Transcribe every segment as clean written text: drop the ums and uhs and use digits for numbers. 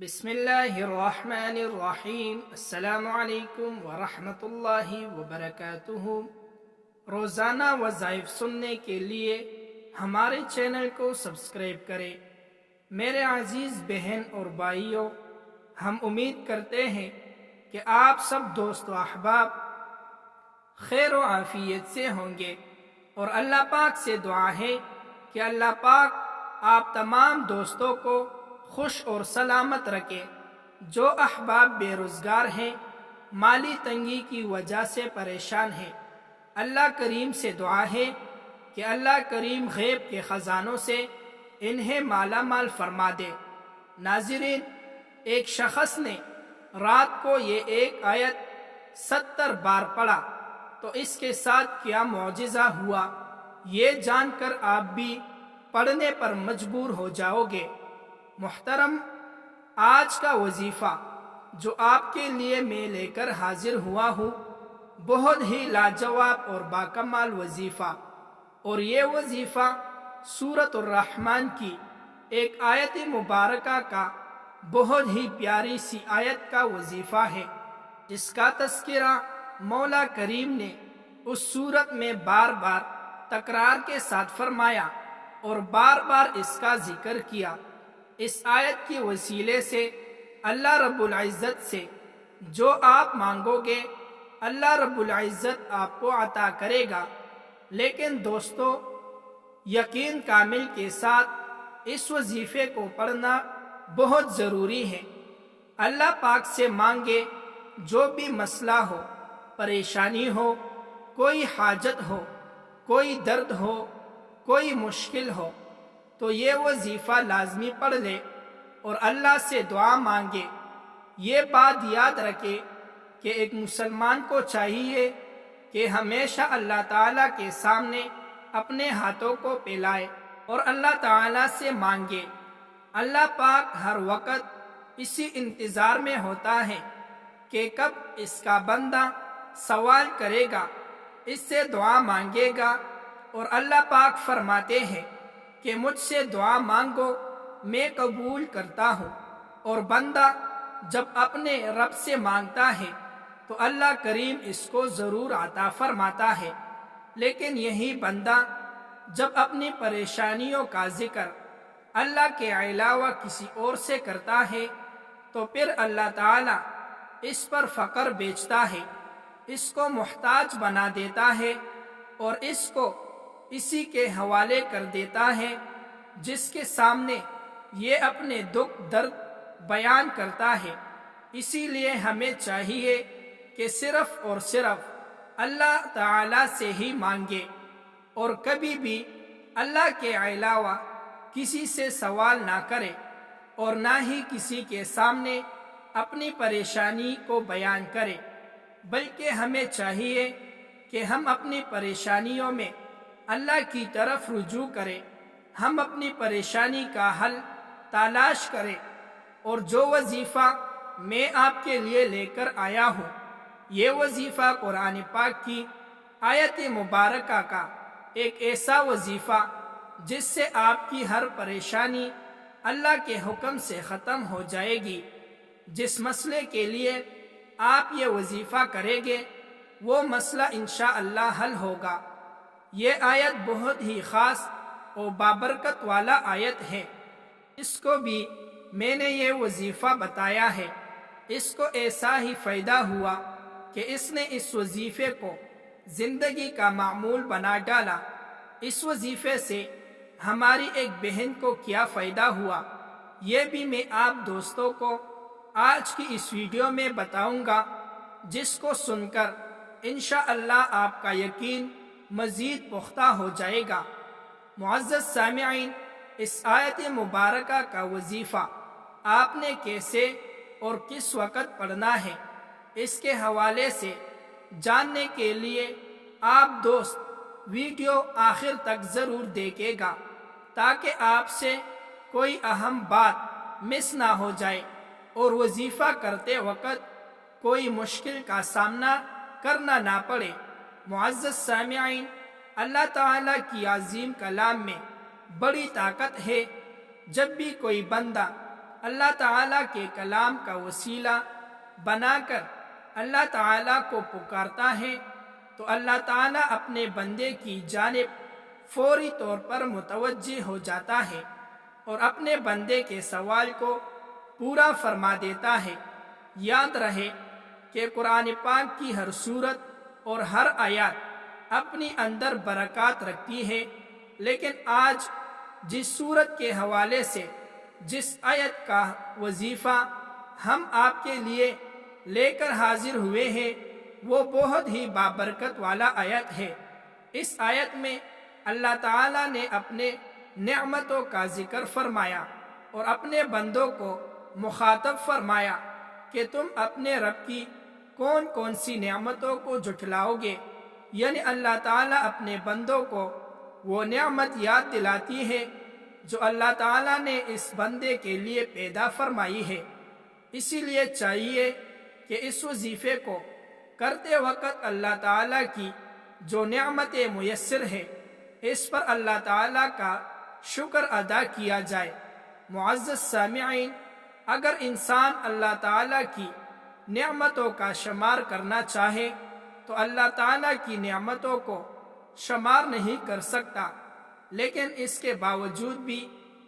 بسم اللہ الرحمن الرحیم۔ السلام علیکم ورحمۃ اللہ وبرکاتہ۔ روزانہ وظائف سننے کے لیے ہمارے چینل کو سبسکرائب کریں۔ میرے عزیز بہن اور بھائیوں، ہم امید کرتے ہیں کہ آپ سب دوست و احباب خیر و عافیت سے ہوں گے، اور اللہ پاک سے دعا ہے کہ اللہ پاک آپ تمام دوستوں کو خوش اور سلامت رکھے۔ جو احباب بے روزگار ہیں، مالی تنگی کی وجہ سے پریشان ہیں، اللہ کریم سے دعا ہے کہ اللہ کریم غیب کے خزانوں سے انہیں مالا مال فرما دے۔ ناظرین، ایک شخص نے رات کو یہ ایک آیت 70 بار پڑھا تو اس کے ساتھ کیا معجزہ ہوا، یہ جان کر آپ بھی پڑھنے پر مجبور ہو جاؤ گے۔ محترم، آج کا وظیفہ جو آپ کے لیے میں لے کر حاضر ہوا ہوں، بہت ہی لاجواب اور باکمال وظیفہ، اور یہ وظیفہ سورۃ الرحمن کی ایک آیت مبارکہ کا بہت ہی پیاری سی آیت کا وظیفہ ہے، جس کا تذکرہ مولا کریم نے اس سورت میں بار بار تکرار کے ساتھ فرمایا اور بار بار اس کا ذکر کیا۔ اس آیت کے وسیلے سے اللہ رب العزت سے جو آپ مانگو گے، اللہ رب العزت آپ کو عطا کرے گا۔ لیکن دوستو، یقین کامل کے ساتھ اس وظیفے کو پڑھنا بہت ضروری ہے۔ اللہ پاک سے مانگے، جو بھی مسئلہ ہو، پریشانی ہو، کوئی حاجت ہو، کوئی درد ہو، کوئی مشکل ہو، تو یہ وظیفہ لازمی پڑھ لے اور اللہ سے دعا مانگے۔ یہ بات یاد رکھے کہ ایک مسلمان کو چاہیے کہ ہمیشہ اللہ تعالیٰ کے سامنے اپنے ہاتھوں کو پھیلائے اور اللہ تعالیٰ سے مانگے۔ اللہ پاک ہر وقت اسی انتظار میں ہوتا ہے کہ کب اس کا بندہ سوال کرے گا، اس سے دعا مانگے گا، اور اللہ پاک فرماتے ہیں کہ مجھ سے دعا مانگو، میں قبول کرتا ہوں۔ اور بندہ جب اپنے رب سے مانگتا ہے تو اللہ کریم اس کو ضرور عطا فرماتا ہے۔ لیکن یہی بندہ جب اپنی پریشانیوں کا ذکر اللہ کے علاوہ کسی اور سے کرتا ہے تو پھر اللہ تعالیٰ اس پر فقر بیچتا ہے، اس کو محتاج بنا دیتا ہے اور اس کو اسی کے حوالے کر دیتا ہے جس کے سامنے یہ اپنے دکھ درد بیان کرتا ہے۔ اسی لیے ہمیں چاہیے کہ صرف اور صرف اللہ تعالیٰ سے ہی مانگے، اور کبھی بھی اللہ کے علاوہ کسی سے سوال نہ کرے، اور نہ ہی کسی کے سامنے اپنی پریشانی کو بیان کرے، بلکہ ہمیں چاہیے کہ ہم اپنی پریشانیوں میں اللہ کی طرف رجوع کریں، ہم اپنی پریشانی کا حل تلاش کریں۔ اور جو وظیفہ میں آپ کے لیے لے کر آیا ہوں، یہ وظیفہ قرآن پاک کی آیت مبارکہ کا ایک ایسا وظیفہ جس سے آپ کی ہر پریشانی اللہ کے حکم سے ختم ہو جائے گی۔ جس مسئلے کے لیے آپ یہ وظیفہ کریں گے، وہ مسئلہ انشاءاللہ حل ہوگا۔ یہ آیت بہت ہی خاص اور بابرکت والا آیت ہے۔ اس کو بھی میں نے یہ وظیفہ بتایا ہے، اس کو ایسا ہی فائدہ ہوا کہ اس نے اس وظیفے کو زندگی کا معمول بنا ڈالا۔ اس وظیفے سے ہماری ایک بہن کو کیا فائدہ ہوا، یہ بھی میں آپ دوستوں کو آج کی اس ویڈیو میں بتاؤں گا، جس کو سن کر انشاءاللہ آپ کا یقین مزید پختہ ہو جائے گا۔ معزز سامعین، اس آیت مبارکہ کا وظیفہ آپ نے کیسے اور کس وقت پڑھنا ہے، اس کے حوالے سے جاننے کے لیے آپ دوست ویڈیو آخر تک ضرور دیکھے گا، تاکہ آپ سے کوئی اہم بات مس نہ ہو جائے اور وظیفہ کرتے وقت کوئی مشکل کا سامنا کرنا نہ پڑے۔ معزز سامعین، اللہ تعالیٰ کی عظیم کلام میں بڑی طاقت ہے۔ جب بھی کوئی بندہ اللہ تعالیٰ کے کلام کا وسیلہ بنا کر اللہ تعالیٰ کو پکارتا ہے تو اللہ تعالیٰ اپنے بندے کی جانب فوری طور پر متوجہ ہو جاتا ہے اور اپنے بندے کے سوال کو پورا فرما دیتا ہے۔ یاد رہے کہ قرآن پاک کی ہر سورت اور ہر آیات اپنی اندر برکات رکھتی ہے، لیکن آج جس سورت کے حوالے سے جس آیت کا وظیفہ ہم آپ کے لیے لے کر حاضر ہوئے ہیں وہ بہت ہی بابرکت والا آیت ہے۔ اس آیت میں اللہ تعالیٰ نے اپنے نعمتوں کا ذکر فرمایا اور اپنے بندوں کو مخاطب فرمایا کہ تم اپنے رب کی کون کون سی نعمتوں کو جھٹلاؤ گے، یعنی اللہ تعالیٰ اپنے بندوں کو وہ نعمت یاد دلاتی ہے جو اللہ تعالیٰ نے اس بندے کے لیے پیدا فرمائی ہے۔ اسی لیے چاہیے کہ اس وظیفے کو کرتے وقت اللہ تعالیٰ کی جو نعمت میسر ہے اس پر اللہ تعالیٰ کا شکر ادا کیا جائے۔ معزز سامعین، اگر انسان اللہ تعالیٰ کی نعمتوں کا شمار کرنا چاہے تو اللہ تعالیٰ کی نعمتوں کو شمار نہیں کر سکتا، لیکن اس کے باوجود بھی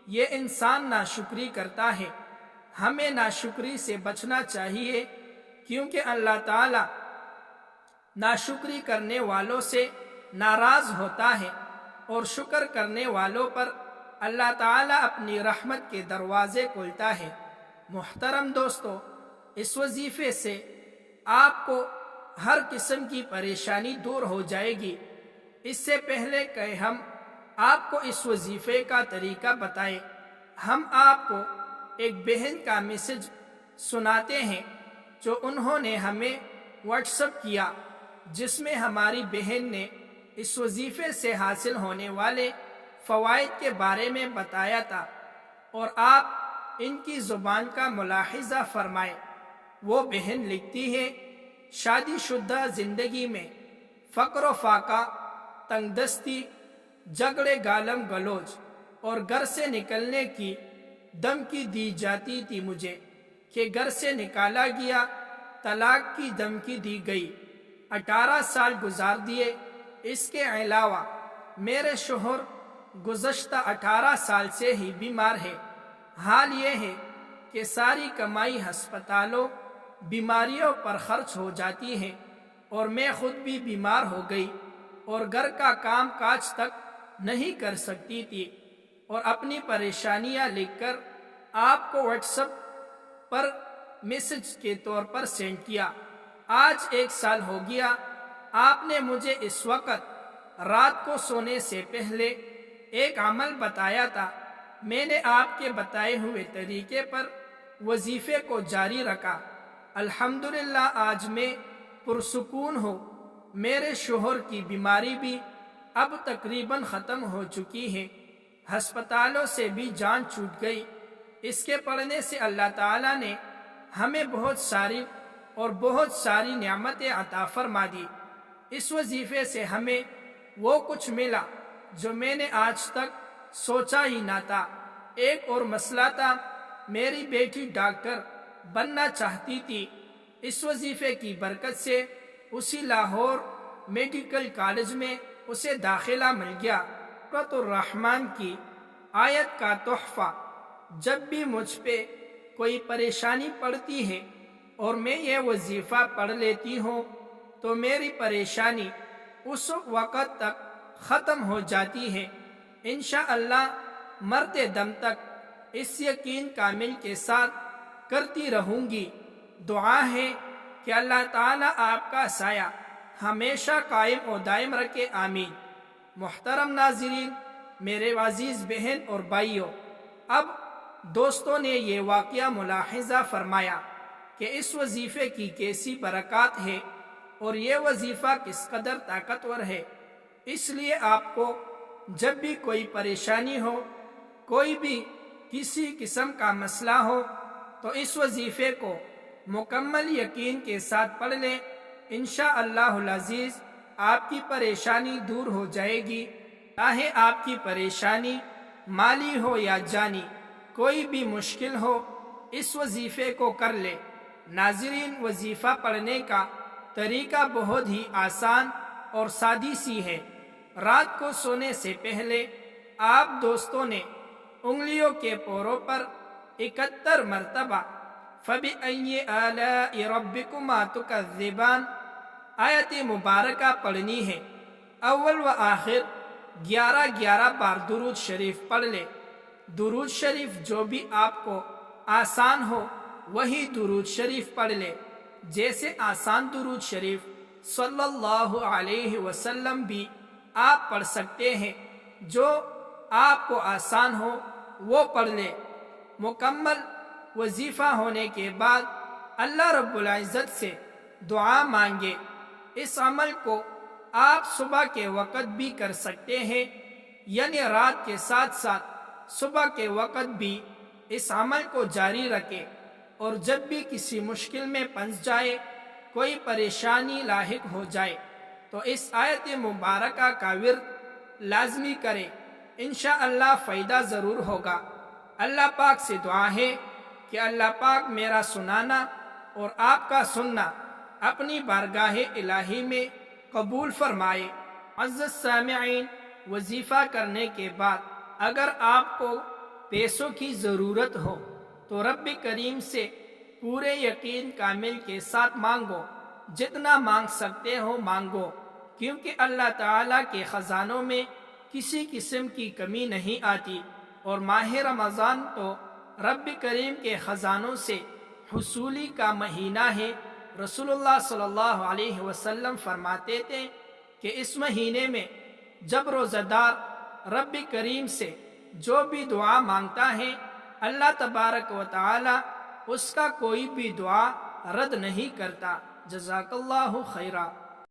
یہ انسان ناشکری کرتا ہے۔ ہمیں ناشکری سے بچنا چاہیے کیونکہ اللہ تعالیٰ ناشکری کرنے والوں سے ناراض ہوتا ہے اور شکر کرنے والوں پر اللہ تعالیٰ اپنی رحمت کے دروازے کھولتا ہے۔ محترم دوستو، اس وظیفے سے آپ کو ہر قسم کی پریشانی دور ہو جائے گی۔ اس سے پہلے کہ ہم آپ کو اس وظیفے کا طریقہ بتائیں، ہم آپ کو ایک بہن کا میسج سناتے ہیں جو انہوں نے ہمیں واٹس ایپ کیا، جس میں ہماری بہن نے اس وظیفے سے حاصل ہونے والے فوائد کے بارے میں بتایا تھا، اور آپ ان کی زبان کا ملاحظہ فرمائیں۔ وہ بہن لکھتی ہے، شادی شدہ زندگی میں فقر و فاقہ، تنگ دستی، جھگڑے گالم گلوچ اور گھر سے نکلنے کی دھمکی دی جاتی تھی مجھے کہ گھر سے نکالا گیا، طلاق کی دھمکی دی گئی، 18 سال گزار دیے۔ اس کے علاوہ میرے شوہر گزشتہ 18 سال سے ہی بیمار ہے۔ حال یہ ہے کہ ساری کمائی ہسپتالوں، بیماریوں پر خرچ ہو جاتی ہے، اور میں خود بھی بیمار ہو گئی اور گھر کا کام کاج تک نہیں کر سکتی تھی، اور اپنی پریشانیاں لکھ کر آپ کو واٹس ایپ پر میسج کے طور پر سینڈ کیا۔ آج 1 سال ہو گیا۔ آپ نے مجھے اس وقت رات کو سونے سے پہلے ایک عمل بتایا تھا۔ میں نے آپ کے بتائے ہوئے طریقے پر وظیفے کو جاری رکھا۔ الحمدللہ آج میں پرسکون ہوں۔ میرے شوہر کی بیماری بھی اب تقریباً ختم ہو چکی ہے، ہسپتالوں سے بھی جان چھوٹ گئی۔ اس کے پڑھنے سے اللہ تعالیٰ نے ہمیں بہت ساری نعمتیں عطا فرما دی۔ اس وظیفے سے ہمیں وہ کچھ ملا جو میں نے آج تک سوچا ہی نہ تھا۔ ایک اور مسئلہ تھا، میری بیٹی ڈاکٹر بننا چاہتی تھی۔ اس وظیفے کی برکت سے اسی لاہور میڈیکل کالج میں اسے داخلہ مل گیا۔ سورۃ الرحمن کی آیت کا تحفہ، جب بھی مجھ پہ کوئی پریشانی پڑتی ہے اور میں یہ وظیفہ پڑھ لیتی ہوں تو میری پریشانی اس وقت تک ختم ہو جاتی ہے۔ انشاءاللہ مرتے دم تک اس یقین کامل کے ساتھ کرتی رہوں گی۔ دعا ہے کہ اللہ تعالیٰ آپ کا سایہ ہمیشہ قائم و دائم رکھے، آمین۔ محترم ناظرین، میرے عزیز بہن اور بھائیوں، اب دوستوں نے یہ واقعہ ملاحظہ فرمایا کہ اس وظیفے کی کیسی برکات ہے اور یہ وظیفہ کس قدر طاقتور ہے۔ اس لیے آپ کو جب بھی کوئی پریشانی ہو، کوئی بھی کسی قسم کا مسئلہ ہو، تو اس وظیفے کو مکمل یقین کے ساتھ پڑھ لیں۔ انشاءاللہ العزیز آپ کی پریشانی دور ہو جائے گی۔ چاہے آپ کی پریشانی مالی ہو یا جانی، کوئی بھی مشکل ہو، اس وظیفے کو کر لے۔ ناظرین، وظیفہ پڑھنے کا طریقہ بہت ہی آسان اور سادی سی ہے۔ رات کو سونے سے پہلے آپ دوستوں نے انگلیوں کے پوروں پر 71 مرتبہ فَبِأَيِّ آلَاءِ رَبِّكُمَا تُكَذِّبَانِ آیت مبارکہ پڑھنی ہے۔ اول و آخر 11 بار درود شریف پڑھ لے۔ درود شریف جو بھی آپ کو آسان ہو وہی درود شریف پڑھ لے۔ جیسے آسان درود شریف صلی اللہ علیہ وسلم بھی آپ پڑھ سکتے ہیں، جو آپ کو آسان ہو وہ پڑھ لے۔ مکمل وظیفہ ہونے کے بعد اللہ رب العزت سے دعا مانگے۔ اس عمل کو آپ صبح کے وقت بھی کر سکتے ہیں، یعنی رات کے ساتھ ساتھ صبح کے وقت بھی اس عمل کو جاری رکھے، اور جب بھی کسی مشکل میں پھنس جائے، کوئی پریشانی لاحق ہو جائے تو اس آیت مبارکہ کا ورد لازمی کرے، انشاءاللہ فائدہ ضرور ہوگا۔ اللہ پاک سے دعا ہے کہ اللہ پاک میرا سنانا اور آپ کا سننا اپنی بارگاہ الہی میں قبول فرمائے۔ عزیز سامعین، وظیفہ کرنے کے بعد اگر آپ کو پیسوں کی ضرورت ہو تو رب کریم سے پورے یقین کامل کے ساتھ مانگو، جتنا مانگ سکتے ہو مانگو، کیونکہ اللہ تعالیٰ کے خزانوں میں کسی قسم کی کمی نہیں آتی، اور ماہ رمضان تو رب کریم کے خزانوں سے حصولی کا مہینہ ہے۔ رسول اللہ صلی اللہ علیہ وسلم فرماتے تھے کہ اس مہینے میں جب روزہ دار رب کریم سے جو بھی دعا مانگتا ہے، اللہ تبارک و تعالی اس کا کوئی بھی دعا رد نہیں کرتا۔ جزاک اللہ خیرہ۔